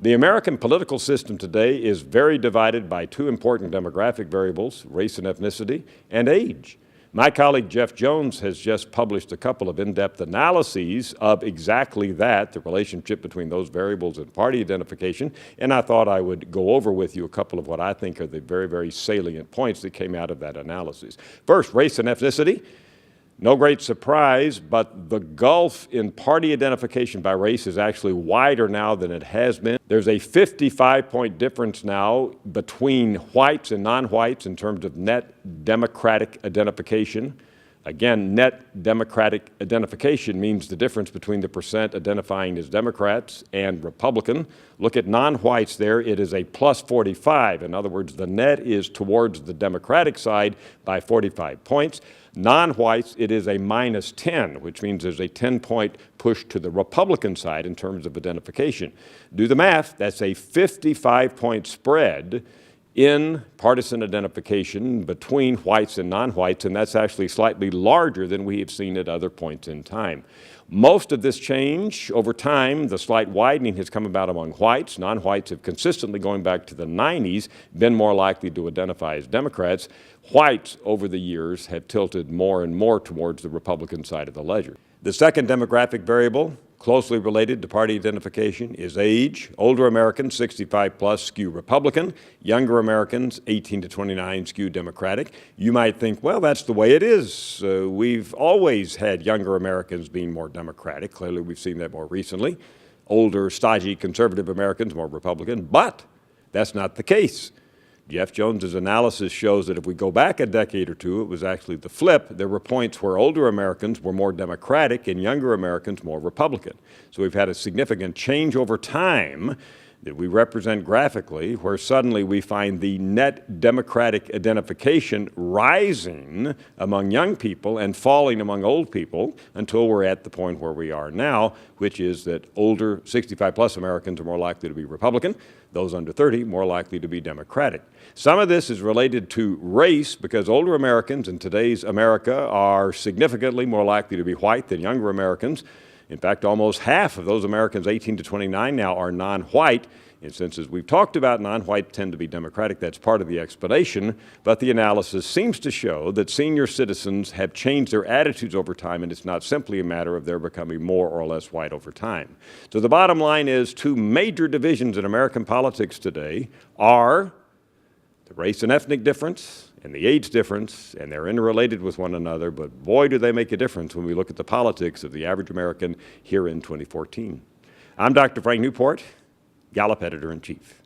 The American political system today is very divided by two important demographic variables, race and ethnicity, and age. My colleague Jeff Jones has just published a couple of in-depth analyses of exactly that, the relationship between those variables and party identification, and I thought I would go over with you a couple of what I think are the very, very salient points that came out of that analysis. First, race and ethnicity. No great surprise, but the gulf in party identification by race is actually wider now than it has been. There's a 55-point difference now between whites and non-whites in terms of net Democratic identification. Again, net Democratic identification means the difference between the percent identifying as Democrats and Republican. Look at non-whites there, it is a plus 45. In other words, the net is towards the Democratic side by 45 points. Non-whites, it is a minus 10, which means there's a 10-point push to the Republican side in terms of identification. Do the math, that's a 55-point spread in partisan identification between whites and non-whites, and that's actually slightly larger than we have seen at other points in time. Most of this change over time, the slight widening has come about among whites. Non-whites have consistently, going back to the 90s, been more likely to identify as Democrats. Whites over the years have tilted more and more towards the Republican side of the ledger. The second demographic variable, closely related to party identification, is age. Older Americans, 65 plus, skew Republican. Younger Americans, 18 to 29, skew Democratic. You might think, well, that's the way it is. We've always had younger Americans being more Democratic. Clearly, we've seen that more recently. Older, stodgy, conservative Americans, more Republican. But that's not the case. Jeff Jones's analysis shows that if we go back a decade or two, it was actually the flip. There were points where older Americans were more Democratic and younger Americans more Republican. So we've had a significant change over time that we represent graphically, where suddenly we find the net Democratic identification rising among young people and falling among old people until we're at the point where we are now, which is that older 65-plus Americans are more likely to be Republican, those under 30 more likely to be Democratic. Some of this is related to race because older Americans in today's America are significantly more likely to be white than younger Americans. In fact, almost half of those Americans 18 to 29 now are non-white. And since, as we've talked about, non-white tend to be Democratic, that's part of the explanation. But the analysis seems to show that senior citizens have changed their attitudes over time, and it's not simply a matter of their becoming more or less white over time. So the bottom line is two major divisions in American politics today are the race and ethnic difference and the age difference, and they're interrelated with one another, but boy, do they make a difference when we look at the politics of the average American here in 2014. I'm Dr. Frank Newport, Gallup Editor-in-Chief.